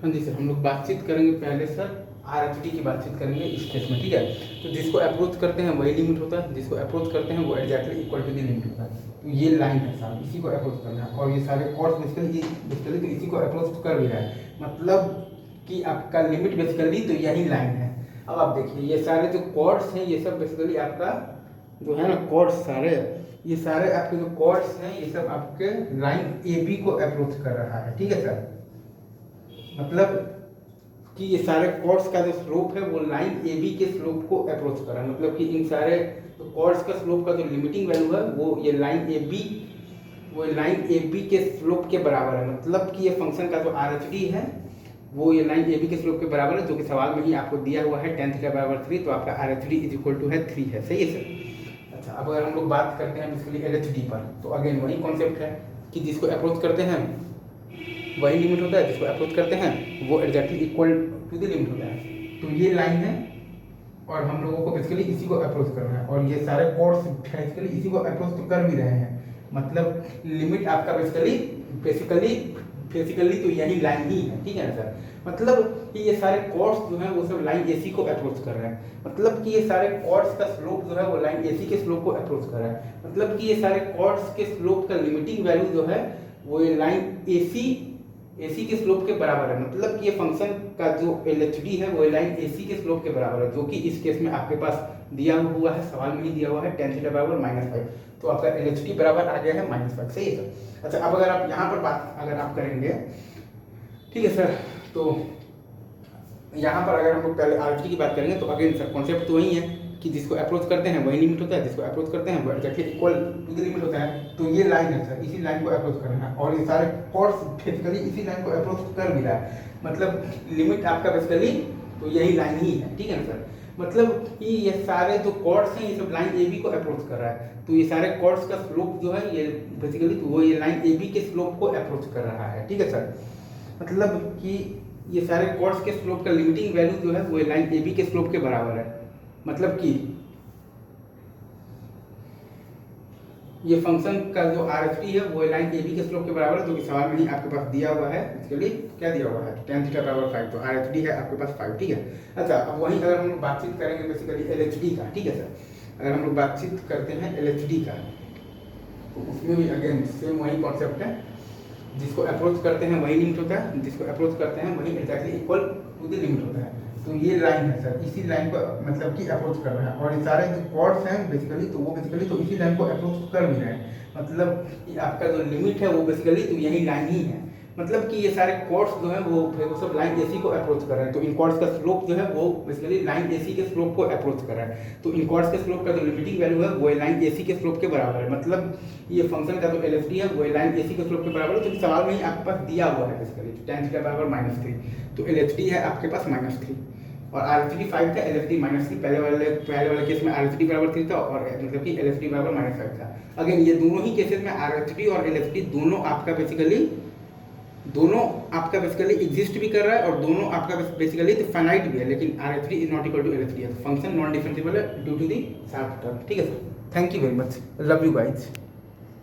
हाँ जी सर, हम लोग बातचीत करेंगे पहले सर आरएचडी की बातचीत करेंगे इस केस में, ठीक है। तो जिसको अप्रोच करते हैं वही लिमिट होता है, जिसको अप्रोच करते हैं वो exactly equal to the limit होता है। तो ये लाइन है साहब, इसी को अप्रोच करना है और ये सारे कॉर्ड्स बेसिकली तो इसी को अप्रोच कर भी रहा है, मतलब कि आपका लिमिट बेसिकली तो यही लाइन है। अब आप देखिए ये सारे जो कॉर्ड्स हैं ये सब बेसिकली आपका जो है ना कॉर्ड्स सारे, ये सारे आपके जो कॉर्ड्स हैं ये सब आपके लाइन ए बी को अप्रोच कर रहा है, ठीक है सर। मतलब कि ये सारे कॉर्ड्स का जो स्लोप है वो लाइन ए बी के स्लोप को अप्रोच कर रहा है, मतलब कि इन सारे कॉर्ड्स का स्लोप का जो लिमिटिंग वैल्यू है वो ये लाइन ए बी के स्लोप के बराबर है। मतलब कि ये फंक्शन का जो आर एच डी है वो ये लाइन ए बी के स्लोप के बराबर है, जो कि सवाल में ही आपको दिया हुआ है tan थीटा बराबर 3, तो आपका R H D is equal to है 3 है, सही है सर। अच्छा, अब अगर हम लोग बात करते हैं बेसिकली एल एच डी पर, तो अगेन वही कॉन्सेप्ट है कि जिसको अप्रोच करते हैं वही लिमिट होता है, जिसको अप्रोच करते हैं वो exactly equal to the limit होता है। तो ये लाइन है और हम लोगों को बेसिकली इसी को अप्रोच करना है और ये सारे कॉर्ड्स बेसिकली इसी को अप्रोच तो कर भी रहे हैं, मतलब लिमिट आपका बेसिकली तो यही लाइन ही है, ठीक है ना सर। मतलब कि ये सारे कॉर्ड्स जो हैं वो सब लाइन एसी को अप्रोच कर रहे हैं, मतलब कि ये सारे कॉर्ड्स का स्लोप जो है वो लाइन एसी के स्लोप को अप्रोच कर रहा है, मतलब कि ये सारे कॉर्ड्स के स्लोप का लिमिटिंग वैल्यू जो है वो ये लाइन एसी के स्लोप के बराबर है। मतलब कि ये फंक्शन का जो एल एच डी है वो लाइन एसी के स्लोप के बराबर है, जो कि इस केस में आपके पास दिया हुआ है, सवाल में ही दिया हुआ है tan थीटा बराबर -5, तो आपका एल एच डी बराबर आ गया है -5, सही है सर। अच्छा, अब अगर आप यहाँ पर बात अगर आप करेंगे, ठीक है सर, तो यहाँ पर अगर हम लोग पहले आर एच डी की बात करेंगे तो अगेन सर कॉन्सेप्ट तो वही है कि जिसको अप्रोच करते हैं वही लिमिट होता है, जिसको अप्रोच करते हैं वो exactly equal to the limit होता है। तो ये लाइन है सर, इसी लाइन को अप्रोच करना है और ये सारे कॉर्ड्स बेसिकली इसी लाइन को अप्रोच कर भी रहा है, मतलब लिमिट आपका बेसिकली तो यही लाइन ही है, ठीक है ना सर। मतलब कि ये सारे जो कॉर्ड्स हैं ये सब लाइन ए बी को अप्रोच कर रहा है, तो ये सारे कॉर्ड्स का स्लोप जो है ये बेसिकली तो वो ये लाइन ए बी के स्लोप को अप्रोच कर रहा है, ठीक है सर। मतलब कि ये सारे कॉर्ड्स के स्लोप का लिमिटिंग वैल्यू जो है वो लाइन ए बी के स्लोप के बराबर है, मतलब कि ये फंक्शन का जो आर एच डी है वो लाइन ए बी के स्लोप के बराबर है, जो कि सवाल में ही आपके पास दिया हुआ है। इसके लिए क्या दिया हुआ है tan थीटा बराबर 5, तो आर एच डी है आपके पास 5, ठीक है। अच्छा, अब वहीं अगर हम लोग बातचीत करेंगे बेसिकली एल एच डी का, ठीक है सर। अगर हम लोग बातचीत करते हैं एल एच डी का तो उसमें भी अगेन सेम वही कॉन्सेप्ट है, जिसको अप्रोच करते हैं वही लिमिट होता है, जिसको अप्रोच करते हैं वही exactly equal to the limit होता है। तो ये लाइन है सर, इसी लाइन को मतलब कि अप्रोच कर रहा है और ये सारे जो कॉर्ड्स हैं बेसिकली तो वो बेसिकली तो इसी लाइन को अप्रोच कर भी रहे हैं, मतलब कि आपका जो लिमिट है वो बेसिकली तो यही लाइन ही है। मतलब कि ये सारे कॉर्ड्स जो हैं वो सब लाइन एसी को अप्रोच कर रहे हैं, तो इन कॉर्ड्स का स्लोप जो है वो बेसिकली लाइन एसी के स्लोप को अप्रोच कर रहा है, तो इन कॉर्ड्स के स्लोप का जो लिमिटिंग वैल्यू है वो लाइन एसी के स्लोप के बराबर है। मतलब ये फंक्शन का जो एल एच डी है वो लाइन एसी के स्लोप के बराबर है, तो सवाल में ही आपके पास दिया हुआ है बेसिकली tan थीटा बराबर -3, तो एल एच डी है आपके पास -3 और आर एच डी 5 था, एल एच डी -3। पहले वाले केस में आर एच डी बराबर 3 था और मतलब कि एल एच डी बराबर -5 था। अगेन ये दोनों ही केसेस में आर एच डी और एल एच डी दोनों आपका बेसिकली एग्जिस्ट भी कर रहा है और दोनों आपका बेसिकली तो फाइनाइट भी है, लेकिन R H D is not equal to L H D है, फंक्शन नॉन डिफरेंशिएबल है due to the sharp term, ठीक है sir. Thank you very much, love you guys.